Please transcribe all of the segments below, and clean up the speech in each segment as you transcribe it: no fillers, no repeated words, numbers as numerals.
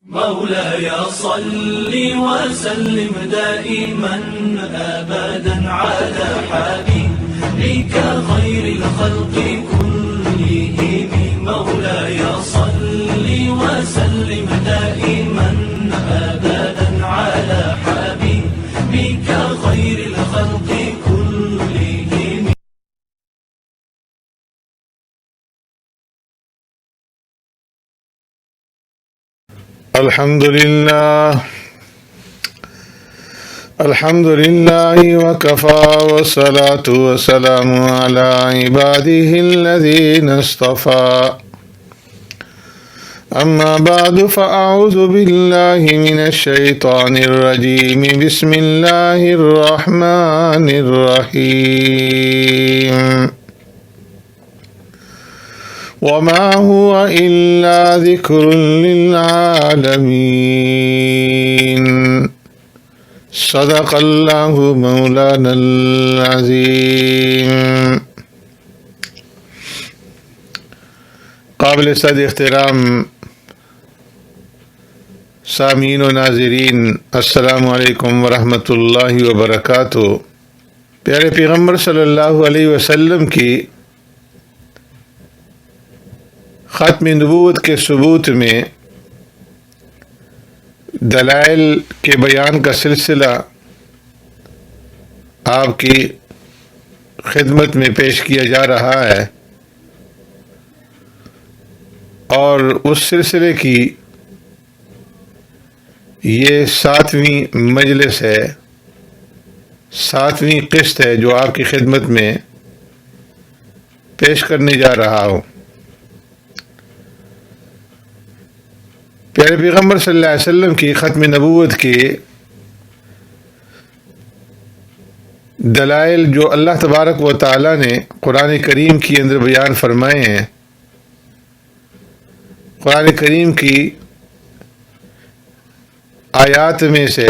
مولاي صل وسلم دائما أبدا على حبيبك خير الخلق كلهم. مولاي صل وسلم دائما أبدا على حبيبك خير الخلق كلهم. الحمد لله وكفى والصلاة والسلام على عباده الذين اصطفى. أما بعد فأعوذ بالله من الشيطان الرجيم. بسم الله الرحمن الرحيم. وما هو إلا ذكر للعالمين. صدق الله مولانا العظيم. قابل صد احترام سامعین و ناظرین، السلام علیکم ورحمۃ اللہ وبرکاتہ۔ پیارے پیغمبر صلی اللہ علیہ وسلم کی ختم نبوت کے ثبوت میں دلائل کے بیان کا سلسلہ آپ کی خدمت میں پیش کیا جا رہا ہے، اور اس سلسلے کی یہ 7ویں مجلس ہے، 7ویں قسط ہے جو آپ کی خدمت میں پیش کرنے جا رہا ہوں۔ پیارے پیغمبر صلی اللہ علیہ وسلم کی ختم نبوت کے دلائل جو اللہ تبارک و تعالی نے قرآن کریم کی اندر بیان فرمائے ہیں، قرآن کریم کی آیات میں سے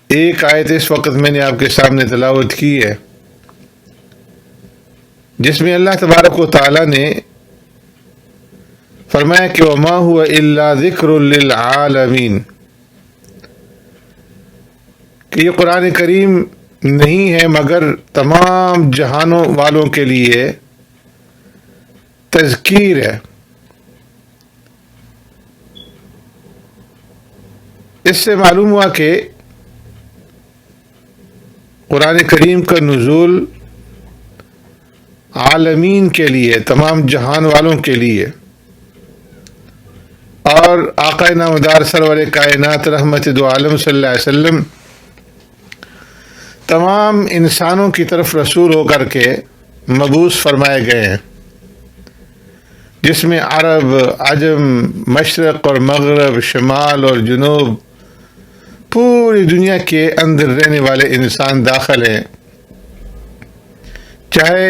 ایک آیت اس وقت میں نے آپ کے سامنے تلاوت کی ہے، جس میں اللہ تبارک و تعالی نے فرمایا کہ وما هو الا ذکر للعالمین، کہ یہ قرآن کریم نہیں ہے مگر تمام جہانوں والوں کے لیے تذکیر ہے۔ اس سے معلوم ہوا کہ قرآن کریم کا نزول عالمین کے لیے، تمام جہان والوں کے لیے، اور آقا نامدار سرور کائنات رحمت دو عالم صلی اللہ علیہ وسلم تمام انسانوں کی طرف رسول ہو کر کے مبعوث فرمائے گئے ہیں، جس میں عرب، عجم، مشرق اور مغرب، شمال اور جنوب، پوری دنیا کے اندر رہنے والے انسان داخل ہیں، چاہے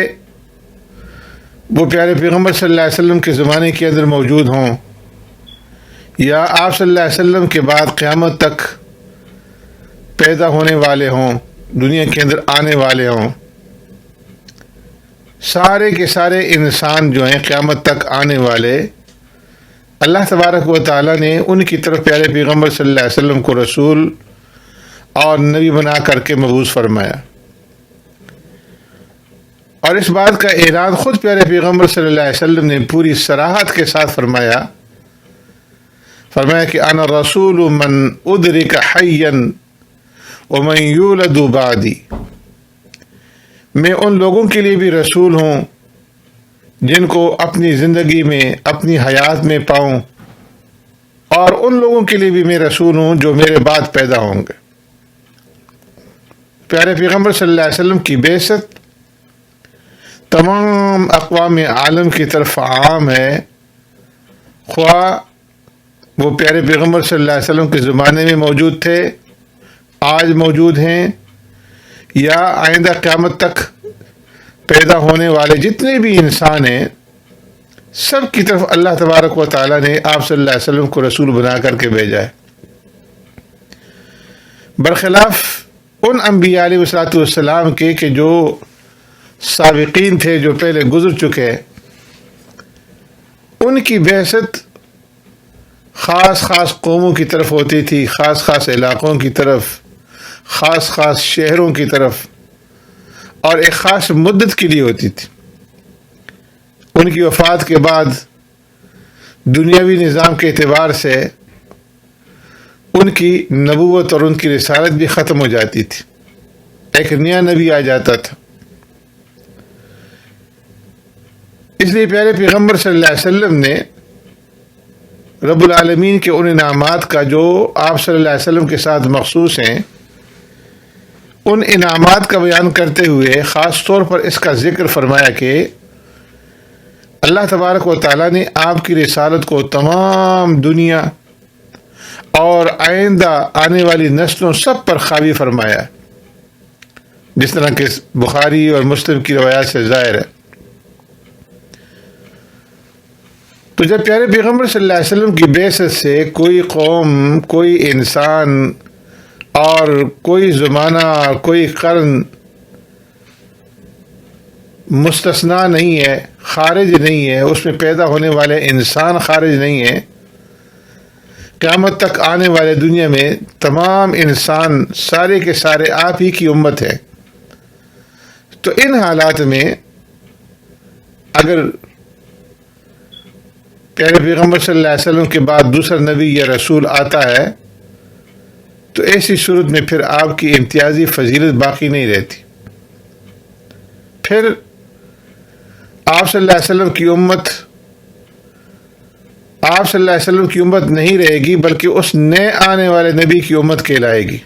وہ پیارے پیغمبر صلی اللہ علیہ وسلم کے زمانے کے اندر موجود ہوں یا آپ صلی اللہ علیہ وسلم کے بعد قیامت تک پیدا ہونے والے ہوں، دنیا کے اندر آنے والے ہوں۔ سارے کے سارے انسان جو ہیں قیامت تک آنے والے، اللہ تبارک و تعالیٰ نے ان کی طرف پیارے پیغمبر صلی اللہ علیہ وسلم کو رسول اور نبی بنا کر کے مبعوث فرمایا، اور اس بات کا اعلان خود پیارے پیغمبر صلی اللہ علیہ وسلم نے پوری صراحت کے ساتھ فرمایا کہ انا رسول من ادرک حیا ومن یولد بعدی، میں ان لوگوں کے لیے بھی رسول ہوں جن کو اپنی زندگی میں، اپنی حیات میں پاؤں، اور ان لوگوں کے لیے بھی میں رسول ہوں جو میرے بعد پیدا ہوں گے۔ پیارے پیغمبر صلی اللہ علیہ وسلم کی بعثت تمام اقوام عالم کی طرف عام ہے، خواہ وہ پیارے پیغمبر صلی اللہ علیہ وسلم کے زمانے میں موجود تھے، آج موجود ہیں، یا آئندہ قیامت تک پیدا ہونے والے جتنے بھی انسان ہیں، سب کی طرف اللہ تبارک و تعالیٰ نے آپ صلی اللہ علیہ وسلم کو رسول بنا کر کے بھیجا ہے، برخلاف ان انبیاء علیہ السلام کے کہ جو سابقین تھے، جو پہلے گزر چکے، ان کی بعثت خاص خاص قوموں کی طرف ہوتی تھی، خاص خاص علاقوں کی طرف، خاص خاص شہروں کی طرف، اور ایک خاص مدت کے لیے ہوتی تھی۔ ان کی وفات کے بعد دنیاوی نظام کے اعتبار سے ان کی نبوت اور ان کی رسالت بھی ختم ہو جاتی تھی، ایک نیا نبی آ جاتا تھا۔ اس لیے پیارے پیغمبر صلی اللہ علیہ وسلم نے رب العالمین کے ان انعامات کا جو آپ صلی اللہ علیہ وسلم کے ساتھ مخصوص ہیں، ان انعامات کا بیان کرتے ہوئے خاص طور پر اس کا ذکر فرمایا کہ اللہ تبارک و تعالیٰ نے آپ کی رسالت کو تمام دنیا اور آئندہ آنے والی نسلوں سب پر حاوی فرمایا، جس طرح کہ بخاری اور مسلم کی روایات سے ظاہر ہے۔ تو جب پیارے پیغمبر صلی اللہ علیہ وسلم کی بعثت سے کوئی قوم، کوئی انسان اور کوئی زمانہ، کوئی قرن مستثنا نہیں ہے، خارج نہیں ہے، اس میں پیدا ہونے والے انسان خارج نہیں ہے، قیامت تک آنے والے دنیا میں تمام انسان سارے کے سارے آپ ہی کی امت ہے۔ تو ان حالات میں اگر پیارے پیغمبر صلی اللہ علیہ وسلم کے بعد دوسرا نبی یا رسول آتا ہے تو ایسی صورت میں پھر آپ کی امتیازی فضیلت باقی نہیں رہتی، پھر آپ صلی اللہ علیہ وسلم کی امت آپ صلی اللہ علیہ وسلم کی امت نہیں رہے گی، بلکہ اس نئے آنے والے نبی کی امت کہلائے گی۔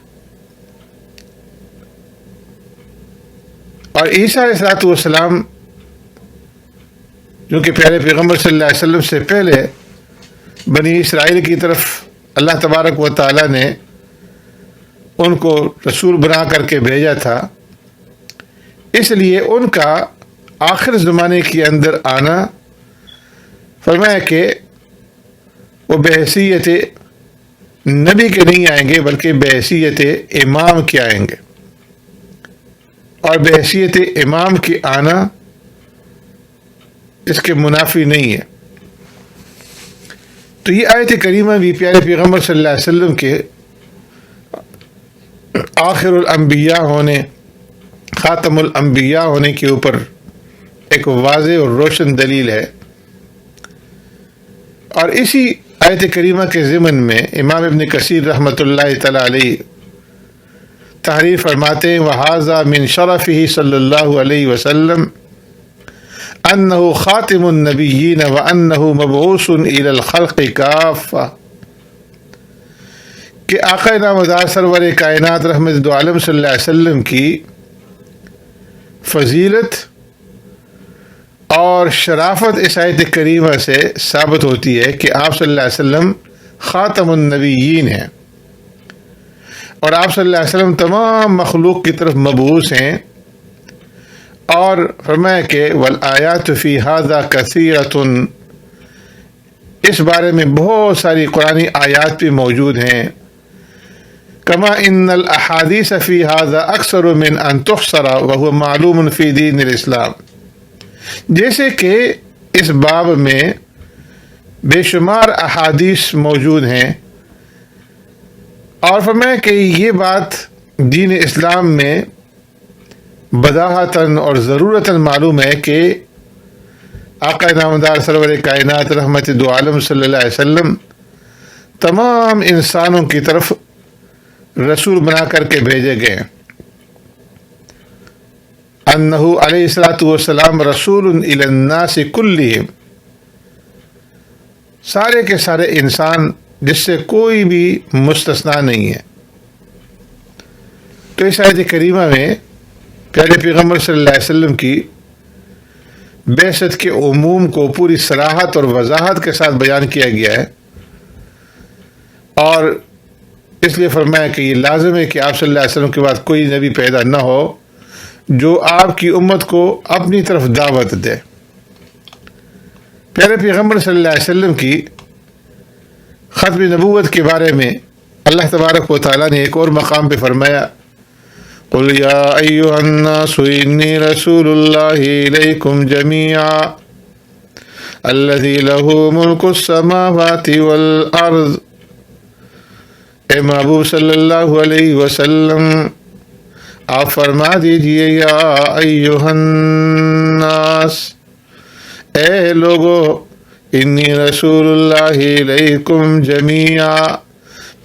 اور عیسیٰ علیہ السلام جو کہ پیارے پیغمبر صلی اللہ علیہ وسلم سے پہلے بنی اسرائیل کی طرف اللہ تبارک و تعالیٰ نے ان کو رسول بنا کر کے بھیجا تھا، اس لیے ان کا آخر زمانے کے اندر آنا فرمایا کہ وہ بحیثیت نبی کے نہیں آئیں گے، بلکہ بحیثیت امام کے آئیں گے، اور بحیثیت امام کے آنا اس کے منافی نہیں ہے۔ تو یہ آیت کریمہ بھی پیارے پیغمبر صلی اللہ علیہ وسلم کے آخر الانبیاء ہونے، خاتم الانبیاء ہونے کے اوپر ایک واضح اور روشن دلیل ہے۔ اور اسی آیت کریمہ کے ضمن میں امام ابن کثیر رحمۃ اللہ تعالی علیہ تحریر فرماتے ہیں، وَهَذَا مِنْ شَرَفِهِ صلی اللہ علیہ وسلم أنه خاتم النبیین وأنه مبعوث إلى الخلق کافہ، کہ آقا نامدار سرور کائنات رحمت دو عالم صلی اللہ علیہ وسلم کی فضیلت اور شرافت اس آیت کریمہ سے ثابت ہوتی ہے کہ آپ صلی اللہ علیہ وسلم خاتم النبیین ہیں، اور آپ صلی اللہ علیہ وسلم تمام مخلوق کی طرف مبعوث ہیں۔ اور فرمایا کہ والآیات فی ھذا کثیرۃ، اس بارے میں بہت ساری قرآنی آیات بھی موجود ہیں۔ کما ان الاحادیث فی ھذا اکثر من ان تحصر وهو معلوم فی دین الاسلام، جیسے کہ اس باب میں بے شمار احادیث موجود ہیں، اور فرمایا کہ یہ بات دین اسلام میں بداہتاً اور ضرورتاً معلوم ہے کہ آقا نامدار سرور کائنات رحمت دو عالم صلی اللہ علیہ وسلم تمام انسانوں کی طرف رسول بنا کر کے بھیجے گئے، انہ علیہ الصلوۃ والسلام رسول الی الناس کلہم، سارے کے سارے انسان جس سے کوئی بھی مستثنا نہیں ہے۔ تو اس آیت کریمہ میں پیارے پیغمبر صلی اللہ علیہ وسلم کی بعثت کے عموم کو پوری صراحت اور وضاحت کے ساتھ بیان کیا گیا ہے، اور اس لیے فرمایا کہ یہ لازم ہے کہ آپ صلی اللہ علیہ وسلم کے بعد کوئی نبی پیدا نہ ہو جو آپ کی امت کو اپنی طرف دعوت دے۔ پیارے پیغمبر صلی اللہ علیہ وسلم کی ختم نبوت کے بارے میں اللہ تبارک و تعالیٰ نے ایک اور مقام پہ فرمایا، قل یا ایھا الناس انی رسول اللہ الیکم جمیعا الذی لہ ملک السماوات والارض، اے محبوب صلی اللہ علیہ وسلم آپ فرما دیجئے یا ایہا الناس، اے لوگو، انی رسول اللہ علیکم جمیعا،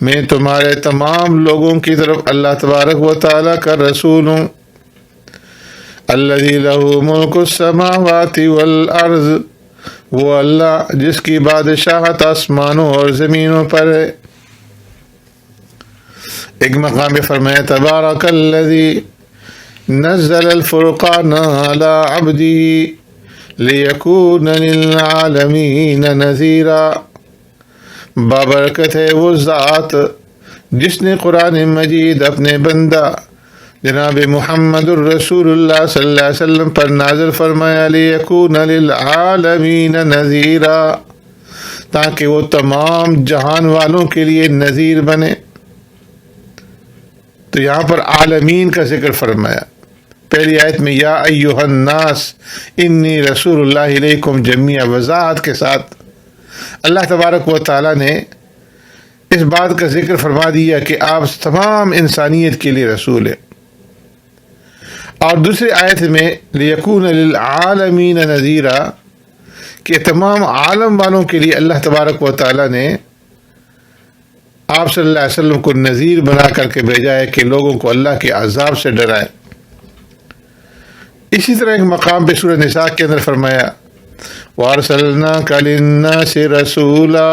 میں تمہارے تمام لوگوں کی طرف اللہ تبارک و تعالیٰ کا رسول ہوں۔ الذی لہ ملک السماوات والارض، وہ اللہ جس کی بادشاہت آسمانوں اور زمینوں پر ہے۔ ایک مقام پہ فرمایا تبارک الذی نزل الفرقان علی عبدہ لیکون للعالمین نذیرا، بابرکت ہے وہ ذات جس نے قرآن مجید اپنے بندہ جناب محمد الرسول اللہ صلی اللہ علیہ وسلم پر نازل فرمایا، لیکون للعالمین نذیرا، تاکہ وہ تمام جہان والوں کے لیے نذیر بنے۔ تو یہاں پر عالمین کا ذکر فرمایا، پہلی آیت میں یا ایہا الناس انی رسول اللہ علیکم جمیعا، وضاحت کے ساتھ اللہ تبارک و تعالیٰ نے اس بات کا ذکر فرما دیا کہ آپ تمام انسانیت کے لیے رسول ہیں۔ اور دوسری آیت میں لیکون للعالمین نذیرا، کہ تمام عالم والوں کے لیے اللہ تبارک و تعالیٰ نے آپ صلی اللہ علیہ وسلم کو نذیر بنا کر کے بھیجا ہے کہ لوگوں کو اللہ کے عذاب سے ڈرائے۔ اسی طرح ایک مقام پہ سورہ نساء کے اندر فرمایا وَأَرْسَلْنَاكَ لِلنَّاسِ رَسُولًا،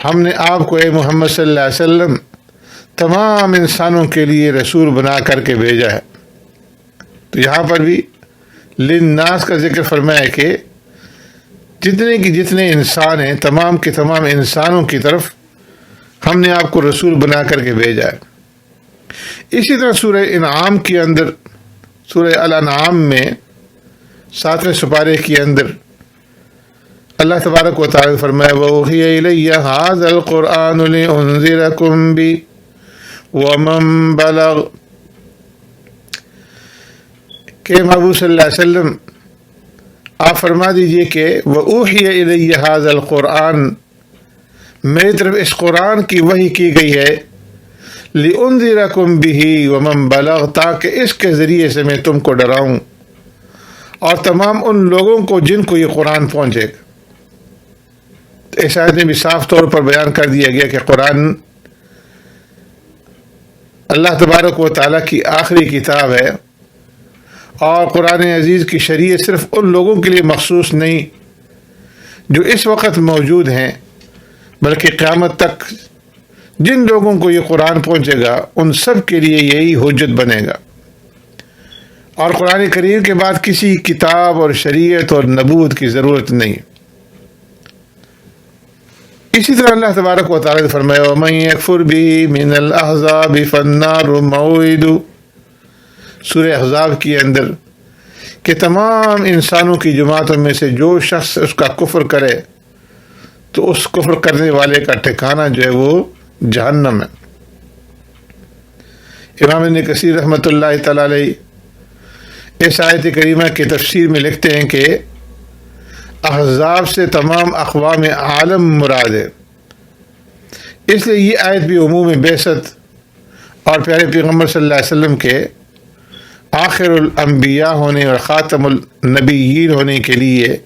ہم نے آپ کو اے محمد صلی اللہ علیہ وسلم تمام انسانوں کے لیے رسول بنا کر کے بھیجا ہے۔ تو یہاں پر بھی للناس کا ذکر فرمایا کہ جتنے انسان ہیں، تمام کے تمام انسانوں کی طرف ہم نے آپ کو رسول بنا کر کے بھیجا ہے۔ اسی طرح سورہ انعام کے اندر، سورہ الانعام میں 7ویں سپارے کے اندر اللہ تبارک و تعالی فرمایا وَأُوحِيَ إِلَيَّ هَذَا الْقُرْآنُ لِأُنذِرَكُم بِهِ وَمَن بَلَغَ، کہ محبوب صلی اللہ علیہ وسلم آپ فرما دیجئے کہ وَأُوحِيَ إِلَيَّ هَذَا الْقُرْآنُ، میری طرف اس قرآن کی وحی کی گئی ہے لِأُنذِرَكُم بِهِ وَمَن بَلَغَ، تاکہ اس کے ذریعے سے میں تم کو ڈراؤں اور تمام ان لوگوں کو جن کو یہ قرآن پہنچے گا۔ اس آیت میں بھی صاف طور پر بیان کر دیا گیا کہ قرآن اللہ تبارک و تعالیٰ کی آخری کتاب ہے، اور قرآن عزیز کی شریعت صرف ان لوگوں کے لیے مخصوص نہیں جو اس وقت موجود ہیں، بلکہ قیامت تک جن لوگوں کو یہ قرآن پہنچے گا ان سب کے لیے یہی حجت بنے گا۔ اور قرآن کریم کے بعد کسی کتاب اور شریعت اور نبوت کی ضرورت نہیں۔ اسی طرح اللہ تبارک و تعالی نے فرمایا وَمَن يَكْفُرْ بِهِ مِنَ الْأَحْزَابِ فَالنَّارُ مَوْعِدُهُ، سورہ احزاب کے اندر کہ تمام انسانوں کی جماعتوں میں سے جو شخص اس کا کفر کرے تو اس کفر کرنے والے کا ٹھکانہ جو ہے وہ جہنم ہے۔ امام ابن کثیر رحمۃ اللہ تعالی علیہ اس آیت کریمہ کی تفسیر میں لکھتے ہیں کہ احزاب سے تمام اقوام عالم مراد ہے، اس لیے یہ آیت بھی عموم بعثت اور پیارے پیغمبر صلی اللہ علیہ وسلم کے آخر الانبیاء ہونے اور خاتم النبیین ہونے کے لیے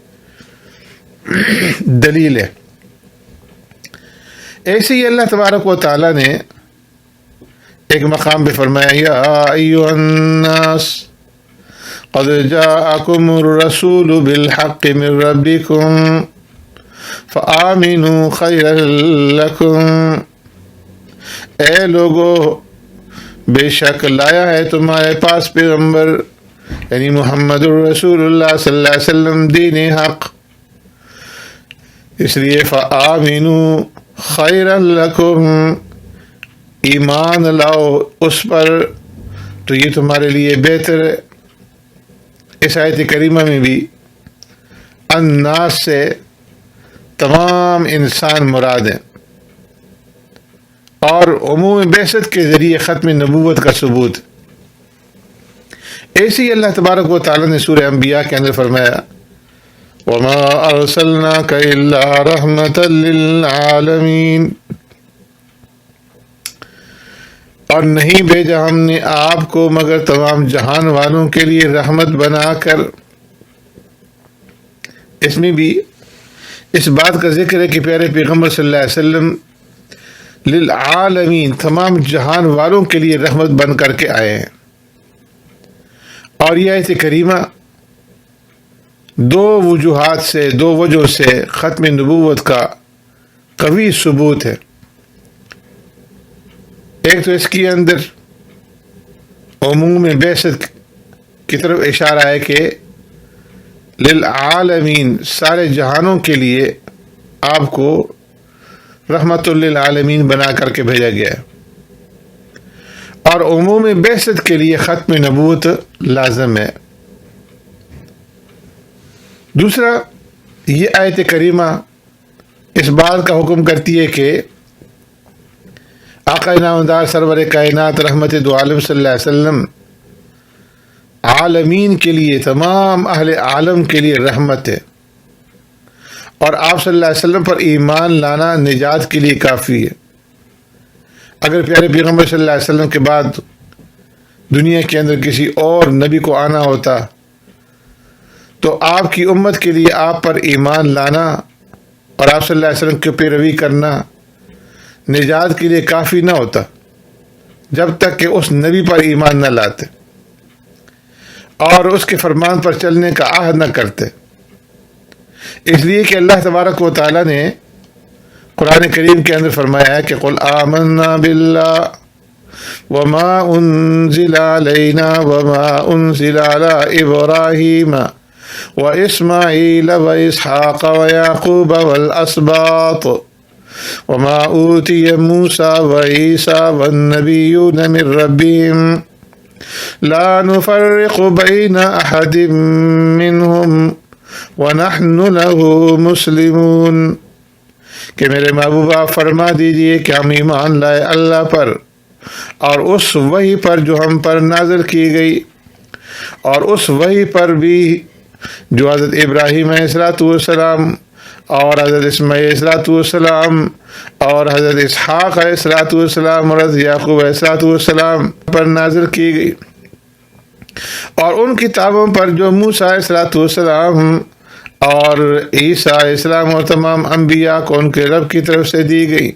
دلیل ہے۔ ایسے ہی اللہ تبارک و تعالیٰ نے ایک مقام پہ فرمایا یا ایھا الناس قد جاءکم الرسول بالحق من ربکم فآمنوا خیرا لکم، اے لوگو بے شک لایا ہے تمہارے پاس پیغمبر یعنی محمد الرسول اللہ صلی اللہ علیہ وسلم دین حق، اس لیے فآمنوا خیرا لکم، ایمان لاؤ اس پر تو یہ تمہارے لیے بہتر ہے۔ اس آیت کریمہ میں بھی الناس سے تمام انسان مراد ہیں، اور عموم بعثت کے ذریعے ختم نبوت کا ثبوت۔ ایسے ہی اللہ تبارک و تعالیٰ نے سورہ انبیاء کے اندر فرمایا وما ارسلناک الا رحمتا للعالمین، اور نہیں بھیجا ہم نے آپ کو مگر تمام جہان والوں کے لیے رحمت بنا کر۔ اس میں بھی اس بات کا ذکر ہے کہ پیارے پیغمبر صلی اللہ علیہ وسلم للعالمین، تمام جہان والوں کے لیے رحمت بن کر کے آئے ہیں۔ اور یہ آیت کریمہ دو وجوہات سے، دو وجہ سے ختم نبوت کا قوی ثبوت ہے۔ ایک تو اس کے اندر عموم بعثت کی طرف اشارہ ہے کہ للعالمین، سارے جہانوں کے لیے آپ کو رحمت للعالمین بنا کر کے بھیجا گیا ہے، اور عموم بعثت کے لیے ختم نبوت لازم ہے۔ دوسرا، یہ آیت کریمہ اس بات کا حکم کرتی ہے کہ آقا نامدار سرور کائنات رحمت دو عالم صلی اللہ علیہ وسلم عالمین کے لیے، تمام اہل عالم کے لیے رحمت ہے، اور آپ صلی اللہ علیہ وسلم پر ایمان لانا نجات کے لیے کافی ہے۔ اگر پیارے پیغمبر صلی اللہ علیہ وسلم کے بعد دنیا کے اندر کسی اور نبی کو آنا ہوتا تو آپ کی امت کے لیے آپ پر ایمان لانا اور آپ صلی اللہ علیہ وسلم کی پیروی کرنا نجات کے لیے کافی نہ ہوتا، جب تک کہ اس نبی پر ایمان نہ لاتے اور اس کے فرمان پر چلنے کا عہد نہ کرتے۔ اس لیے کہ اللہ تبارک و تعالیٰ نے قرآن کریم کے اندر فرمایا ہے کہ قل آمنا باللہ وما انزل علینا وما انزل علی ابراہیم واسماعیل واسحاق ویعقوب والاسباط وما اوتی موسیٰ وعیسیٰ والنبیون من ربهم لا نفرق بین احد منہم وَنَحْنُ لَهُ مُسْلِمُونَ، کہ میرے محبوب آپ فرما دیجئے کہ ہم ایمان لائے اللہ پر اور اس وحی پر جو ہم پر نازل کی گئی، اور اس وحی پر بھی جو حضرت ابراہیم علیہ السلام اور حضرت اسماعیل علیہ السلام اور حضرت اسحاق علیہ السلام اور حضرت یعقوب علیہ السلام پر نازل کی گئی، اور ان کتابوں پر جو موسیٰ علیہ السلام اور عیسیٰ علیہ السلام اور تمام انبیاء کو ان کے رب کی طرف سے دی گئی،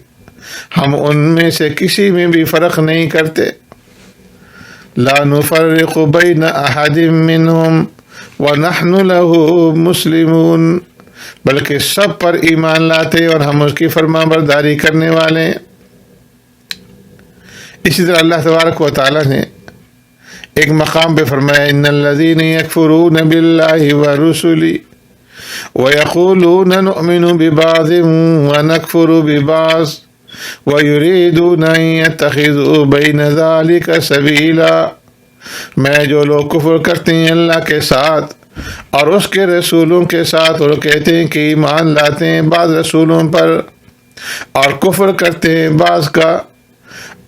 ہم ان میں سے کسی میں بھی فرق نہیں کرتے۔ لا نفرق بین احد منہم ونحن له مسلمون، بلکہ سب پر ایمان لاتے اور ہم اس کی فرمان برداری کرنے والے ہیں۔ اسی طرح اللہ تبارک و تعالیٰ نے ایک مقام پہ فرمایا ان الذین یکفرون باللہ ورسلہ ویقولون نؤمن ببعض ونکفر ببعض ویریدون ان یتخذوا بین ذلک سبیلا، میں جو لوگ کفر کرتے ہیں اللہ کے ساتھ اور اس کے رسولوں کے ساتھ، اور کہتے ہیں کہ ایمان لاتے ہیں بعض رسولوں پر اور کفر کرتے ہیں بعض کا،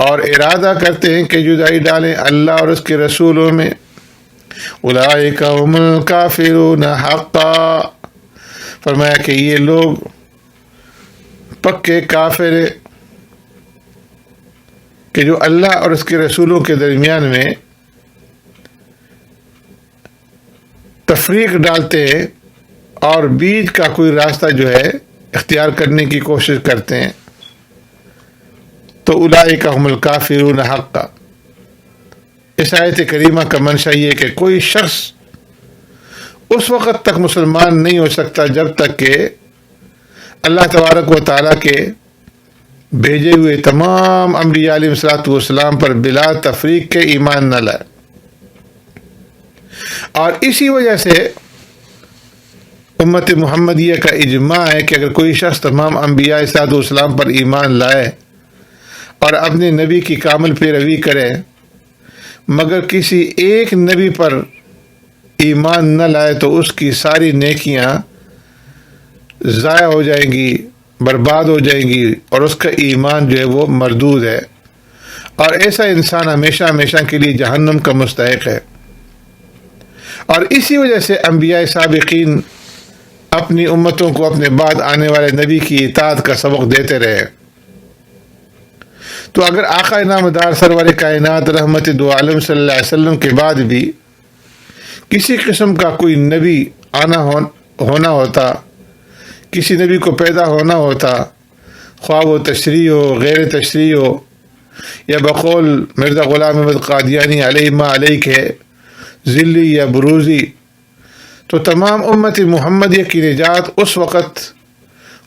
اور ارادہ کرتے ہیں کہ جدائی ڈالیں اللہ اور اس کے رسولوں میں، اولئک هم الکافرون حقا، فرمایا کہ یہ لوگ پکے کافر ہیں کہ جو اللہ اور اس کے رسولوں کے درمیان میں تفریق ڈالتے ہیں اور بیچ کا کوئی راستہ جو ہے اختیار کرنے کی کوشش کرتے ہیں، تو اولئک هم الکافرون حقا۔ اس آیت کریمہ کا منشا یہ کہ کوئی شخص اس وقت تک مسلمان نہیں ہو سکتا جب تک کہ اللہ تبارک و تعالیٰ کے بھیجے ہوئے تمام انبیاء علیہ الصلوۃ والسلام پر بلا تفریق کے ایمان نہ لائے۔ اور اسی وجہ سے امت محمدیہ کا اجماع ہے کہ اگر کوئی شخص تمام انبیاء علیہ الصلوۃ والسلام پر ایمان لائے اور اپنے نبی کی کامل پیروی کرے، مگر کسی ایک نبی پر ایمان نہ لائے تو اس کی ساری نیکیاں ضائع ہو جائیں گی، برباد ہو جائیں گی، اور اس کا ایمان جو ہے وہ مردود ہے، اور ایسا انسان ہمیشہ ہمیشہ کے لیے جہنم کا مستحق ہے۔ اور اسی وجہ سے انبیاء سابقین اپنی امتوں کو اپنے بعد آنے والے نبی کی اطاعت کا سبق دیتے رہے۔ تو اگر آقا نامدار سرور کائنات رحمت دو عالم صلی اللہ علیہ وسلم کے بعد بھی کسی قسم کا کوئی نبی ہونا ہوتا، کسی نبی کو پیدا ہونا ہوتا، خواہ وہ تشریح ہو، غیر تشریح ہو، یا بقول مرزا غلام احمد قادیانی علیہ ما علیہ کے ذلی یا بروزی، تو تمام امت محمدیہ کی نجات اس وقت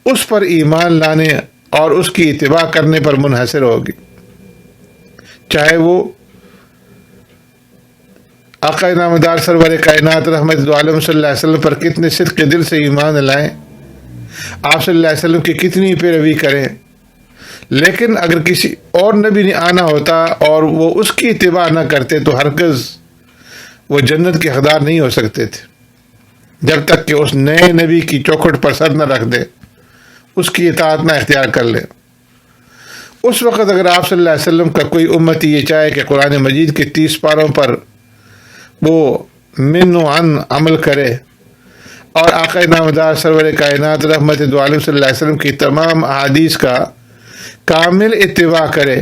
اس پر ایمان لانے اور اس کی اتباع کرنے پر منحصر ہوگی، چاہے وہ آقا نامدار سرور کائنات رحمت دو عالم صلی اللہ علیہ وسلم پر کتنے صدق دل سے ایمان لائیں، آپ صلی اللہ علیہ وسلم کی کتنی پیروی کریں، لیکن اگر کسی اور نبی نے آنا ہوتا اور وہ اس کی اتباع نہ کرتے تو ہرگز وہ جنت کے حقدار نہیں ہو سکتے تھے، جب تک کہ اس نئے نبی کی چوکھٹ پر سر نہ رکھ دے، اس کی اطاعت نہ اختیار کر لے۔ اس وقت اگر آپ صلی اللہ علیہ وسلم کا کوئی امتی یہ چاہے کہ قرآن مجید کے 30 پاروں پر وہ من و عن عمل کرے اور آقا نامدار سرور کائنات رحمت دو عالم صلی اللہ علیہ وسلم کی تمام احادیث کا کامل اتباع کرے،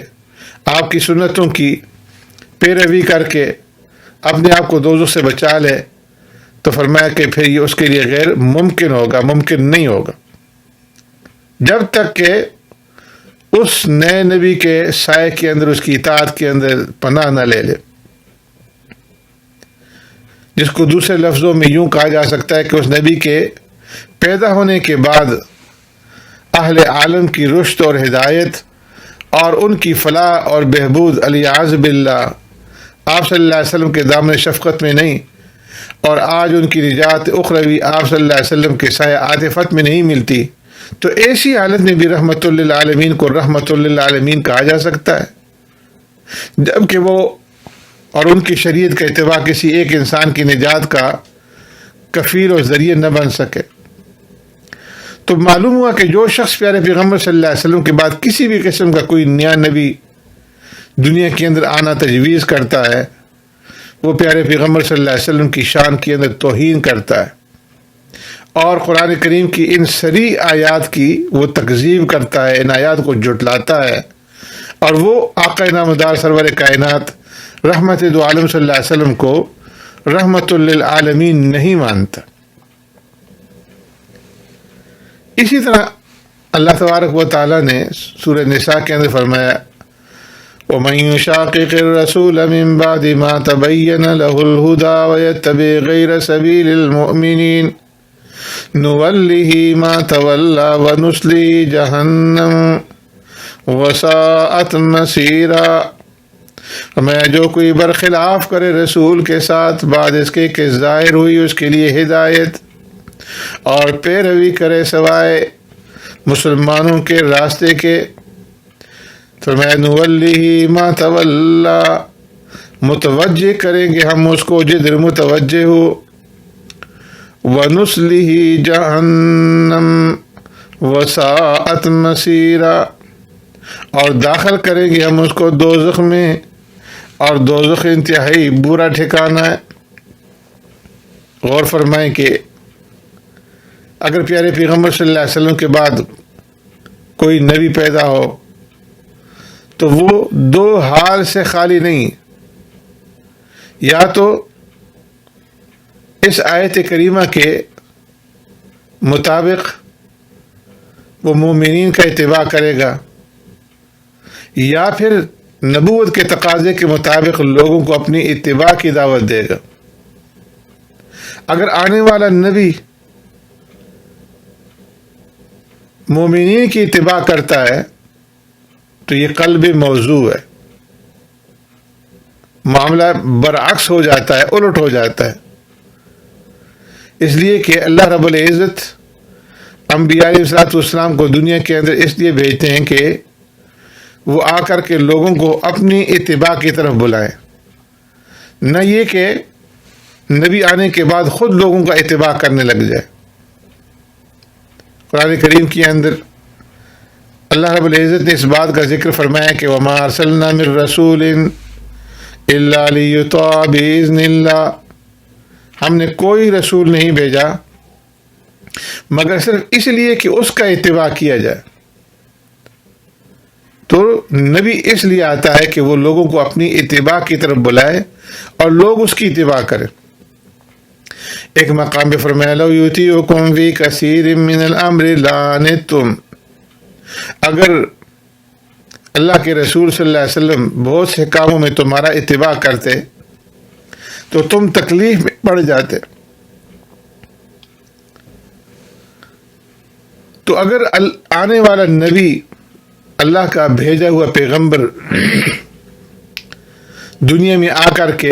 آپ کی سنتوں کی پیروی کر کے اپنے آپ کو دوزخ سے بچا لے، تو فرمایا کہ پھر یہ اس کے لیے غیر ممکن ہوگا، ممکن نہیں ہوگا، جب تک کہ اس نئے نبی کے سائے کے اندر، اس کی اطاعت کے اندر پناہ نہ لے لے، جس کو دوسرے لفظوں میں یوں کہا جا سکتا ہے کہ اس نبی کے پیدا ہونے کے بعد اہل عالم کی رشد اور ہدایت اور ان کی فلاح اور بہبود الیاذ باللہ آپ صلی اللہ علیہ وسلم کے دامن شفقت میں نہیں، اور آج ان کی نجات اخروی آپ صلی اللہ علیہ وسلم کے سایہ عاطفت میں نہیں ملتی، تو ایسی حالت میں بھی رحمت للعالمین کو رحمت للعالمین کہا جا سکتا ہے، جبکہ وہ اور ان کی شریعت کا اتباع کسی ایک انسان کی نجات کا کفیل اور ذریعہ نہ بن سکے۔ تو معلوم ہوا کہ جو شخص پیارے پیغمبر صلی اللہ علیہ وسلم کے بعد کسی بھی قسم کا کوئی نیا نبی دنیا کے اندر آنا تجویز کرتا ہے، وہ پیارے پیغمبر صلی اللہ علیہ وسلم کی شان کے اندر توہین کرتا ہے، اور قرآن کریم کی ان سری آیات کی وہ تکذیب کرتا ہے، ان آیات کو جھٹلاتا ہے، اور وہ آقا نامدار سرور کائنات رحمت دو عالم صلی اللہ علیہ وسلم کو رحمت للعالمین نہیں مانتا۔ اسی طرح اللہ تبارک و تعالیٰ نے سورہ نساء کے اندر فرمایا وَمَن يُشَاقِقِ الرَّسُولَ مِن بَعْدِ مَا تَبَيَّنَ لَهُ الْهُدَىٰ وَيَتَّبِعْ غَيْرَ سَبِيلِ الْمُؤْمِنِينَ نُوَلِّهِ مَا تَوَلَّىٰ وَنُصْلِهِ جَهَنَّمَ وَسَاءَتْ مَصِيرًا۔ میں جو کوئی برخلاف کرے رسول کے ساتھ بعد اس کے کہ ظاہر ہوئی اس کے لیے ہدایت، اور پیروی کرے سوائے مسلمانوں کے راستے کے، فرمایا نولیہ ما تولا، متوجہ کریں گے ہم اس کو جدھر متوجہ ہو، ونصلہ جہنم وساءت مصیرا، اور داخل کریں گے ہم اس کو دوزخ میں، اور دوزخ انتہائی برا ٹھکانہ ہے۔ غور فرمائیں کہ اگر پیارے پیغمبر صلی اللہ علیہ وسلم کے بعد کوئی نبی پیدا ہو تو وہ دو حال سے خالی نہیں، یا تو اس آیت کریمہ کے مطابق وہ مومنین کا اتباع کرے گا، یا پھر نبوت کے تقاضے کے مطابق لوگوں کو اپنی اتباع کی دعوت دے گا۔ اگر آنے والا نبی مومنین کی اتباع کرتا ہے تو یہ قلب موضوع ہے، معاملہ برعکس ہو جاتا ہے، الٹ ہو جاتا ہے، اس لیے کہ اللہ رب العزت انبیاء علیہ الصلوۃ والسلام کو دنیا کے اندر اس لیے بھیجتے ہیں کہ وہ آ کر کے لوگوں کو اپنی اتباع کی طرف بلائیں، نہ یہ کہ نبی آنے کے بعد خود لوگوں کا اتباع کرنے لگ جائے۔ قرآن کریم کے اندر اللہ رب العزت نے اس بات کا ذکر فرمایا کہ وَمَا أَرْسَلْنَا مِن رَّسُولٍ إِلَّا لِيُطَاعَ بِإِذْنِ اللَّهِ، ہم نے کوئی رسول نہیں بھیجا مگر صرف اس لیے کہ اس کا اتباع کیا جائے۔ تو نبی اس لیے آتا ہے کہ وہ لوگوں کو اپنی اتباع کی طرف بلائے اور لوگ اس کی اتباع کریں۔ ایک مقام پہ فرمایا لو یطیعکم فی کثیر من الامر لعنتم، اگر اللہ کے رسول صلی اللہ علیہ وسلم بہت سے کاموں میں تمہارا اتباع کرتے تو تم تکلیف میں پڑ جاتے۔ تو اگر آنے والا نبی اللہ کا بھیجا ہوا پیغمبر دنیا میں آ کر کے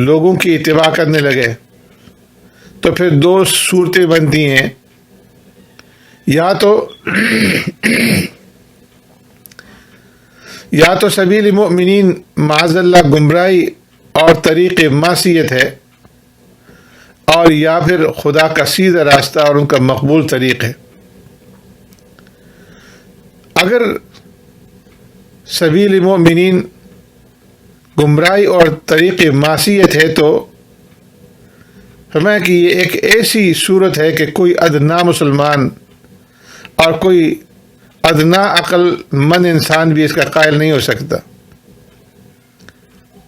لوگوں کی اتباع کرنے لگے تو پھر دو صورتیں بنتی ہیں، یا تو سبیل مؤمنین معاذ اللہ گمراہی اور طریق معصیت ہے، اور یا پھر خدا کا سیدھا راستہ اور ان کا مقبول طریق ہے۔ اگر سبیل مومنین گمراہی اور طریق معصیت ہے تو فرمایا کہ یہ ایک ایسی صورت ہے کہ کوئی ادنا مسلمان اور کوئی ادنا عقل مند انسان بھی اس کا قائل نہیں ہو سکتا،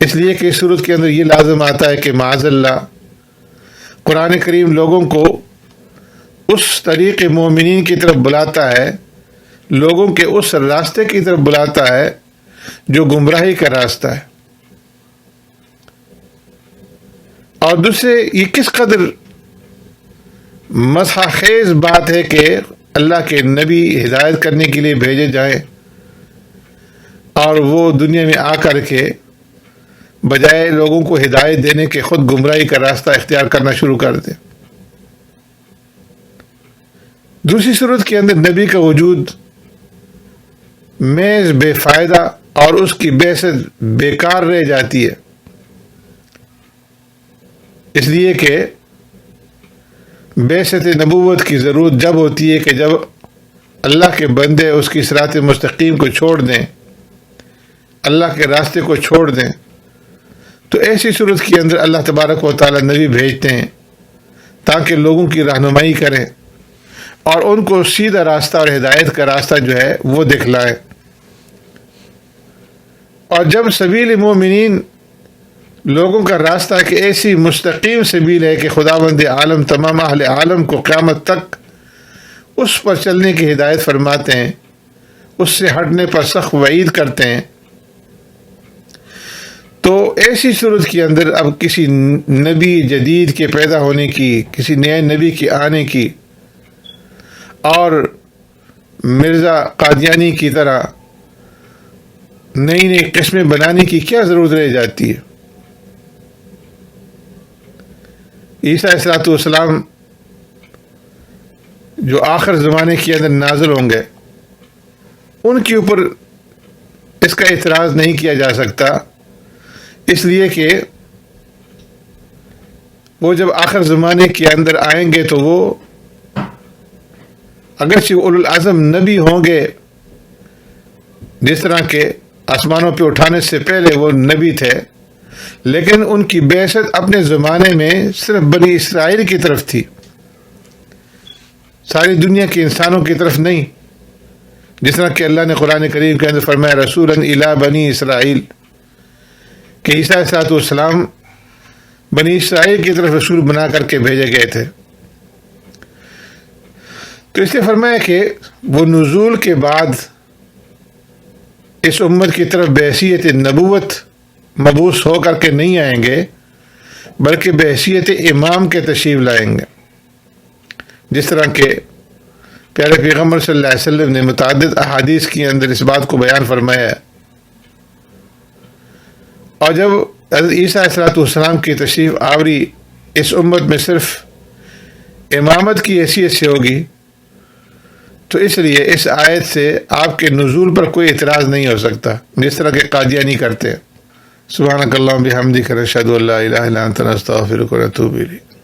اس لیے کہ اس صورت کے اندر یہ لازم آتا ہے کہ معاذ اللہ قرآن کریم لوگوں کو اس طریق مومنین کی طرف بلاتا ہے، لوگوں کے اس راستے کی طرف بلاتا ہے جو گمراہی کا راستہ ہے۔ اور دوسرے یہ کس قدر مسخ خیز بات ہے کہ اللہ کے نبی ہدایت کرنے کے لیے بھیجے جائیں اور وہ دنیا میں آ کر کے بجائے لوگوں کو ہدایت دینے کے خود گمراہی کا راستہ اختیار کرنا شروع کر دیں۔ دوسری صورت کے اندر نبی کا وجود محض بے فائدہ اور اس کی بعثت بیکار رہ جاتی ہے، اس لیے کہ بعثت نبوت کی ضرورت جب ہوتی ہے کہ جب اللہ کے بندے اس کی صراط مستقیم کو چھوڑ دیں، اللہ کے راستے کو چھوڑ دیں، تو ایسی صورت کے اندر اللہ تبارک و تعالی نبی بھیجتے ہیں تاکہ لوگوں کی رہنمائی کریں اور ان کو سیدھا راستہ اور ہدایت کا راستہ جو ہے وہ دکھلائیں۔ اور جب سبیل مومنین لوگوں کا راستہ کہ ایسی مستقیم سبیل ہے کہ خداوند عالم تمام اہل عالم کو قیامت تک اس پر چلنے کی ہدایت فرماتے ہیں، اس سے ہٹنے پر سخت وعید کرتے ہیں، تو ایسی صورت کے اندر اب کسی نبی جدید کے پیدا ہونے کی، کسی نئے نبی کے آنے کی اور مرزا قادیانی کی طرح نئی نئی قسمیں بنانے کی کیا ضرورت رہ جاتی ہے؟ عیسیٰ علیہ السلام جو آخر زمانے کے اندر نازل ہوں گے ان کے اوپر اس کا اعتراض نہیں کیا جا سکتا، اس لیے کہ وہ جب آخر زمانے کے اندر آئیں گے تو وہ اگرچہ اولو العزم نبی ہوں گے، جس طرح کہ آسمانوں پہ اٹھانے سے پہلے وہ نبی تھے، لیکن ان کی بعثت اپنے زمانے میں صرف بنی اسرائیل کی طرف تھی، ساری دنیا کے انسانوں کی طرف نہیں، جس طرح کہ اللہ نے قرآن کریم کے اندر فرمایا رسولا الی بنی اسرائیل، کہ عیسیٰ علیہ السلام بنی اسرائیل کی طرف رسول بنا کر کے بھیجے گئے تھے۔ تو اس نے فرمایا کہ وہ نزول کے بعد اس امت کی طرف بحیثیت نبوت مبعوث ہو کر کے نہیں آئیں گے، بلکہ بحیثیت امام کے تشریف لائیں گے، جس طرح کہ پیارے پیغمبر صلی اللہ علیہ وسلم نے متعدد احادیث کے اندر اس بات کو بیان فرمایا ہے۔ اور جب حضرت عیسیٰ علیہ السلام کی تشریف آوری اس امت میں صرف امامت کی حیثیت سے ہوگی، تو اس لیے اس آیت سے آپ کے نزول پر کوئی اعتراض نہیں ہو سکتا، جس طرح کہ قادیانی کرتے ہیں۔ سبحانک اللہم بحمدک نشہد ان لا الہ الا انت نستغفرک ونتوب الیک۔